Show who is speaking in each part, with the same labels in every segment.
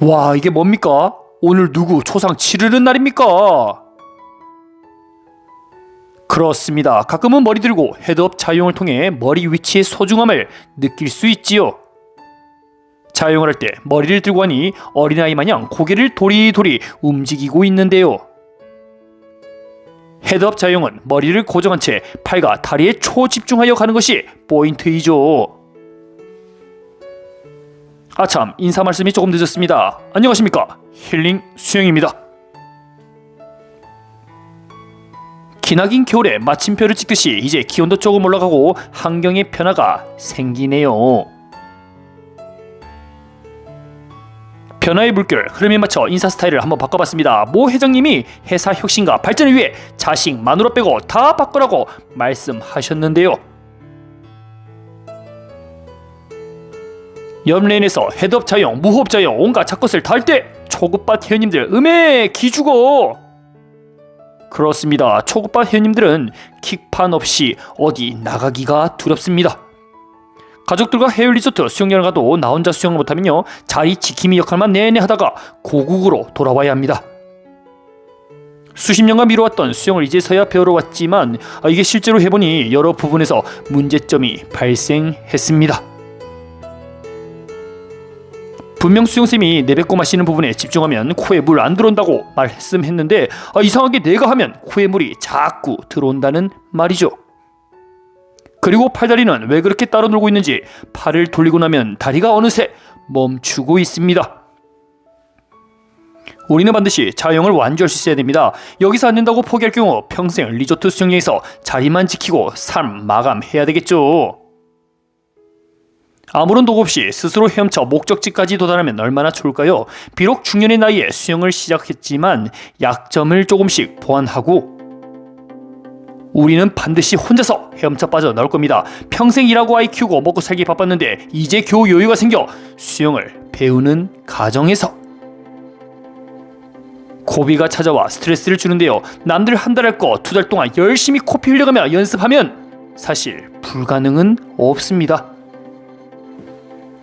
Speaker 1: 와, 이게 뭡니까? 오늘 누구 초상 치르는 날입니까? 그렇습니다. 가끔은 머리 들고 헤드업 자유형을 통해 머리 위치의 소중함을 느낄 수 있지요. 자유형을 할 때 머리를 들고 하니 어린아이 마냥 고개를 도리도리 움직이고 있는데요. 헤드업 자유형은 머리를 고정한 채 팔과 다리에 초집중하여 가는 것이 포인트이죠. 아참, 인사 말씀이 조금 늦었습니다. 안녕하십니까? 힐링 수영입니다. 기나긴 겨울에 마침표를 찍듯이 이제 기온도 조금 올라가고 환경의 변화가 생기네요. 변화의 물결 흐름에 맞춰 인사 스타일을 한번 바꿔봤습니다. 모 회장님이 회사 혁신과 발전을 위해 자식 마누라 빼고 다 바꾸라고 말씀하셨는데요. 옆레인에서 헤드업 자영, 무호흡 자영 온갖 잡것을 다 할 때 초급반 회원님들 음에 기죽어. 그렇습니다. 초급반 회원님들은 킥판 없이 어디 나가기가 두렵습니다. 가족들과 해외 리조트 수영장을 가도 나 혼자 수영을 못하면요, 자리 지킴이 역할만 내내 하다가 고국으로 돌아와야 합니다. 수십 년간 미뤄왔던 수영을 이제서야 배우러 왔지만 이게 실제로 해보니 여러 부분에서 문제점이 발생했습니다. 분명 수영쌤이 내뱉고 마시는 부분에 집중하면 코에 물 안 들어온다고 말했음했는데 이상하게 내가 하면 코에 물이 자꾸 들어온다는 말이죠. 그리고 팔다리는 왜 그렇게 따로 놀고 있는지 팔을 돌리고 나면 다리가 어느새 멈추고 있습니다. 우리는 반드시 자유형을 완주할 수 있어야 됩니다. 여기서 안 된다고 포기할 경우 평생 리조트 수영장에서 자리만 지키고 삶 마감해야 되겠죠. 아무런 도구 없이 스스로 헤엄쳐 목적지까지 도달하면 얼마나 좋을까요? 비록 중년의 나이에 수영을 시작했지만 약점을 조금씩 보완하고 우리는 반드시 혼자서 헤엄쳐 빠져나올 겁니다. 평생 일하고 아이 키우고 먹고 살기 바빴는데 이제 겨우 여유가 생겨 수영을 배우는 과정에서 고비가 찾아와 스트레스를 주는데요. 남들 한 달 할 거 두 달 동안 열심히 코피 흘려가며 연습하면 사실 불가능은 없습니다.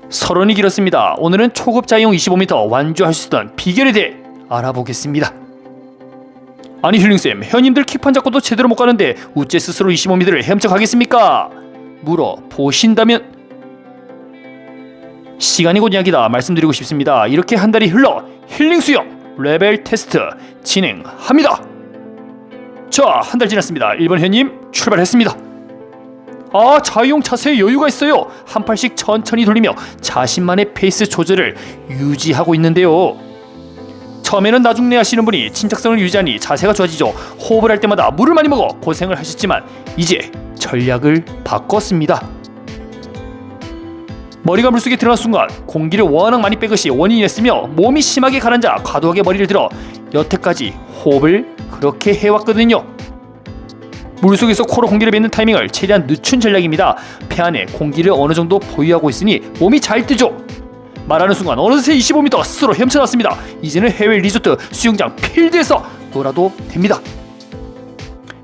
Speaker 1: 서론이 길었습니다. 오늘은 초급 자유형 25m 완주할 수 있던 비결에 대해 알아보겠습니다. 아니 힐링쌤, 회원님들 킥판 잡고도 제대로 못 가는데 우째 스스로 25m를 헤엄쳐 가겠습니까? 물어보신다면 시간이 곧 약이다 말씀드리고 싶습니다. 이렇게 한 달이 흘러 힐링 수영 레벨 테스트 진행합니다. 자, 한 달 지났습니다. 1번 회원님 출발했습니다. 자유형 자세에 여유가 있어요. 한 팔씩 천천히 돌리며 자신만의 페이스 조절을 유지하고 있는데요. 처음에는 나중내 하시는 분이 침착성을 유지하니 자세가 좋아지죠. 호흡을 할 때마다 물을 많이 먹어 고생을 하셨지만 이제 전략을 바꿨습니다. 머리가 물속에 들어간 순간 공기를 워낙 많이 빼것이 원인이 됐으며 몸이 심하게 가라앉아 과도하게 머리를 들어 여태까지 호흡을 그렇게 해왔거든요. 물속에서 코로 공기를 뱉는 타이밍을 최대한 늦춘 전략입니다. 폐 안에 공기를 어느 정도 보유하고 있으니 몸이 잘 뜨죠. 말하는 순간 어느새 25m 스스로 헤엄쳐났습니다. 이제는 해외 리조트 수영장 필드에서 놀아도 됩니다.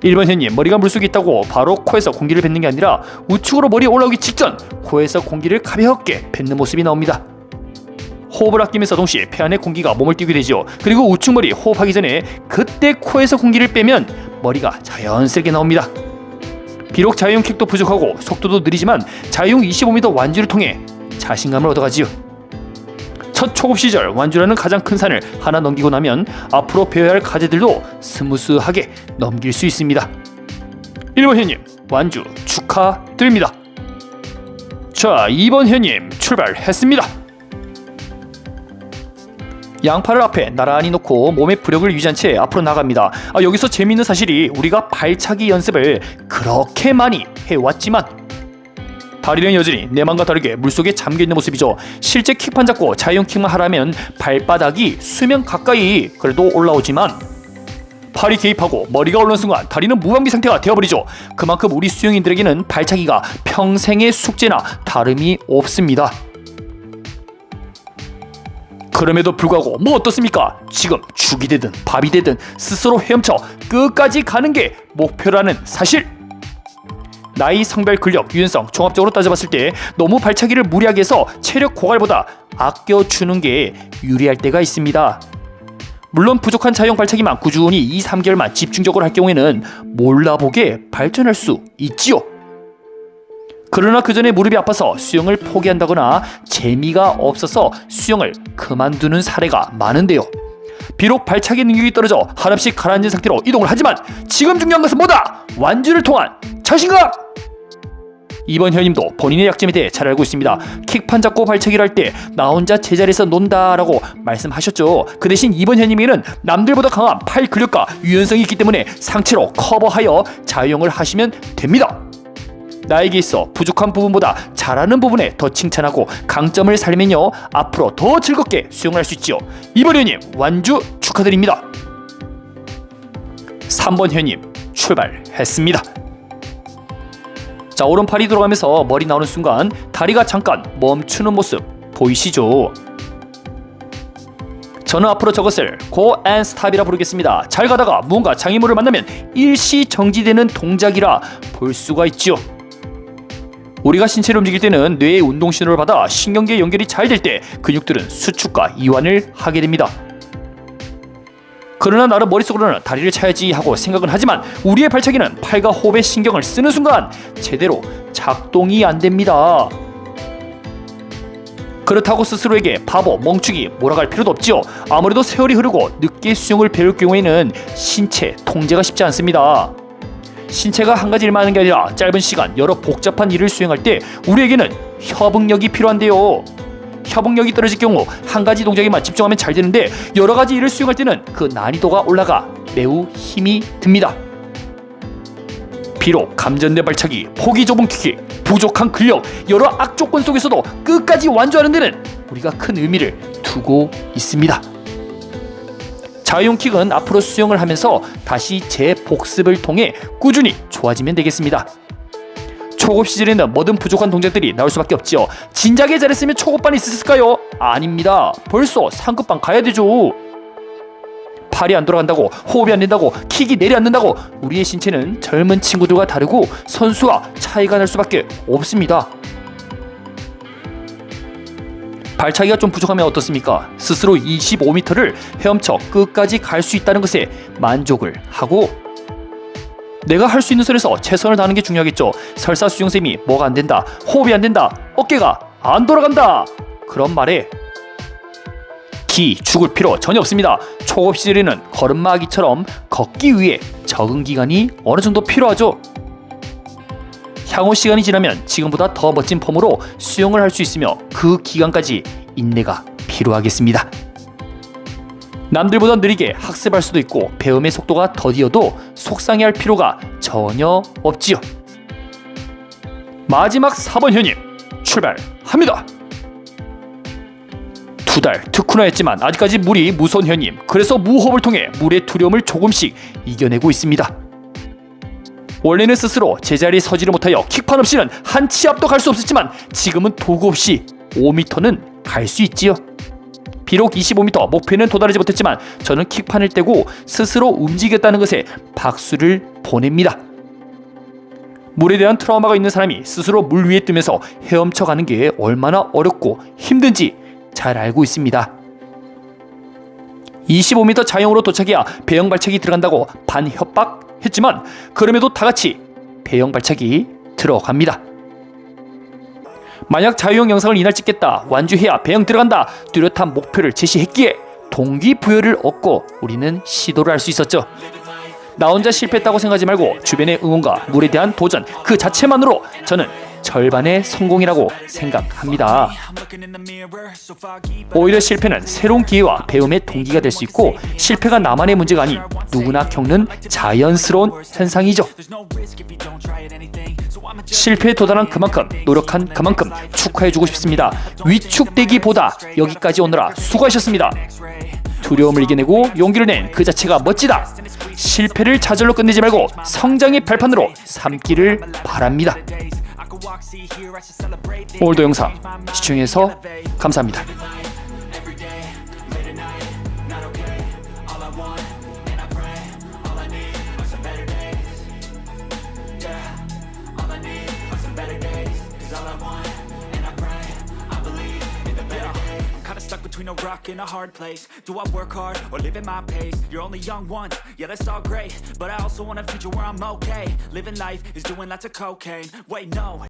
Speaker 1: 1번 회원님, 머리가 물속에 있다고 바로 코에서 공기를 뱉는 게 아니라 우측으로 머리 올라오기 직전 코에서 공기를 가볍게 뱉는 모습이 나옵니다. 호흡을 아끼면서 동시에 폐 안에 공기가 몸을 띄우게 되죠. 그리고 우측 머리 호흡하기 전에 그때 코에서 공기를 빼면 머리가 자연스럽게 나옵니다. 비록 자유형 킥도 부족하고 속도도 느리지만 자유형 25m 완주를 통해 자신감을 얻어가지요. 첫 초급 시절 완주라는 가장 큰 산을 하나 넘기고 나면 앞으로 배워야 할 과제들도 스무스하게 넘길 수 있습니다. 1번 회원님 완주 축하드립니다. 자, 2번 회원님 출발했습니다. 양팔을 앞에 나란히 놓고 몸의 부력을 유지한 채 앞으로 나갑니다. 여기서 재미있는 사실이 우리가 발차기 연습을 그렇게 많이 해왔지만 다리는 여전히 내 맘과 다르게 물속에 잠겨있는 모습이죠. 실제 킥판 잡고 자유형 킥만 하라면 발바닥이 수면 가까이 그래도 올라오지만 팔이 개입하고 머리가 올라오는 순간 다리는 무방비 상태가 되어버리죠. 그만큼 우리 수영인들에게는 발차기가 평생의 숙제나 다름이 없습니다. 그럼에도 불구하고 뭐 어떻습니까? 지금 죽이 되든 밥이 되든 스스로 헤엄쳐 끝까지 가는 게 목표라는 사실. 나이, 성별, 근력, 유연성 종합적으로 따져봤을 때 너무 발차기를 무리하게 해서 체력 고갈보다 아껴주는 게 유리할 때가 있습니다. 물론 부족한 자유형 발차기만 꾸준히 2-3개월만 집중적으로 할 경우에는 몰라보게 발전할 수 있지요. 그러나 그 전에 무릎이 아파서 수영을 포기한다거나 재미가 없어서 수영을 그만두는 사례가 많은데요. 비록 발차기 능력이 떨어져 한없이 가라앉은 상태로 이동을 하지만 지금 중요한 것은 뭐다? 완주를 통한 자신감! 이번 현님도 본인의 약점에 대해 잘 알고 있습니다. 킥판 잡고 발차기를 할 때 나 혼자 제자리에서 논다라고 말씀하셨죠. 그 대신 이번 현님에게는 남들보다 강한 팔 근력과 유연성이 있기 때문에 상체로 커버하여 자유형을 하시면 됩니다. 나에게 있어 부족한 부분보다 잘하는 부분에 더 칭찬하고 강점을 살리면요 앞으로 더 즐겁게 수영을 할 수 있지요. 이번 현님 완주 축하드립니다. 3번 현님 출발했습니다. 자, 오른팔이 들어가면서 머리 나오는 순간 다리가 잠깐 멈추는 모습 보이시죠? 저는 앞으로 저것을 Go and Stop이라 부르겠습니다. 잘 가다가 무언가 장애물을 만나면 일시 정지되는 동작이라 볼 수가 있죠. 우리가 신체를 움직일 때는 뇌의 운동 신호를 받아 신경계 연결이 잘 될 때 근육들은 수축과 이완을 하게 됩니다. 그러나 나름 머릿속으로는 다리를 차야지 하고 생각은 하지만 우리의 발차기는 팔과 호흡에 신경을 쓰는 순간 제대로 작동이 안 됩니다. 그렇다고 스스로에게 바보, 멍충이 몰아갈 필요도 없지요. 아무래도 세월이 흐르고 늦게 수영을 배울 경우에는 신체 통제가 쉽지 않습니다. 신체가 한 가지 일만 하는 게 아니라 짧은 시간 여러 복잡한 일을 수행할 때 우리에게는 협응력이 필요한데요. 협응력이 떨어질 경우 한 가지 동작에만 집중하면 잘 되는데 여러 가지 일을 수행할 때는 그 난이도가 올라가 매우 힘이 듭니다. 비록 감전된 발차기, 폭이 좁은 킥, 부족한 근력, 여러 악조건 속에서도 끝까지 완주하는 데는 우리가 큰 의미를 두고 있습니다. 자유형 킥은 앞으로 수영을 하면서 다시 재복습을 통해 꾸준히 좋아지면 되겠습니다. 초급 시절에는 뭐든 부족한 동작들이 나올 수밖에 없지요. 진작에 잘했으면 초급반이 있었을까요? 아닙니다. 벌써 상급반 가야 되죠. 팔이 안 돌아간다고, 호흡이 안 된다고, 킥이 내려앉는다고 우리의 신체는 젊은 친구들과 다르고 선수와 차이가 날 수밖에 없습니다. 발차기가 좀 부족하면 어떻습니까? 스스로 25m를 헤엄쳐 끝까지 갈 수 있다는 것에 만족을 하고 내가 할 수 있는 선에서 최선을 다하는 게 중요하겠죠. 설사 수영쌤이 뭐가 안 된다, 호흡이 안 된다, 어깨가 안 돌아간다 그런 말에 기 죽을 필요 전혀 없습니다. 초급 시절에는 걸음마하기처럼 걷기 위해 적응 기간이 어느 정도 필요하죠. 향후 시간이 지나면 지금보다 더 멋진 폼으로 수영을 할 수 있으며 그 기간까지 인내가 필요하겠습니다. 남들보다 느리게 학습할 수도 있고 배움의 속도가 더디어도 속상해할 필요가 전혀 없지요. 마지막 4번 현님 출발합니다. 2달 특훈을 했지만 아직까지 물이 무서운 현님. 그래서 무호흡을 통해 물의 두려움을 조금씩 이겨내고 있습니다. 원래는 스스로 제자리에 서지를 못하여 킥판 없이는 한 치 앞도 갈 수 없었지만 지금은 도구 없이 5m는 갈 수 있지요. 비록 25m 목표에는 도달하지 못했지만 저는 킥판을 떼고 스스로 움직였다는 것에 박수를 보냅니다. 물에 대한 트라우마가 있는 사람이 스스로 물 위에 뜨면서 헤엄쳐 가는 게 얼마나 어렵고 힘든지 잘 알고 있습니다. 25m 자영으로 도착해야 배영 발차기 들어간다고 반협박했지만 그럼에도 다같이 배영 발차기 들어갑니다. 만약 자유형 영상을 이날 찍겠다, 완주해야 배영 들어간다 뚜렷한 목표를 제시했기에 동기부여를 얻고 우리는 시도를 할 수 있었죠. 나 혼자 실패했다고 생각하지 말고 주변의 응원과 물에 대한 도전 그 자체만으로 저는 절반의 성공이라고 생각합니다. 오히려 실패는 새로운 기회와 배움의 동기가 될 수 있고 실패가 나만의 문제가 아닌 누구나 겪는 자연스러운 현상이죠. 실패에 도달한 그만큼 노력한 그만큼 축하해주고 싶습니다. 위축되기보다 여기까지 오느라 수고하셨습니다. 두려움을 이겨내고 용기를 낸 그 자체가 멋지다. 실패를 좌절로 끝내지 말고 성장의 발판으로 삼기를 바랍니다. 오늘도 영상 시청해서 감사합니다.
Speaker 2: all I need stuck in a hard place? Do I work hard or live at my pace? You're only young once, yeah that's all great, but I also want a future where I'm okay. Living life is doing lots of cocaine. Wait no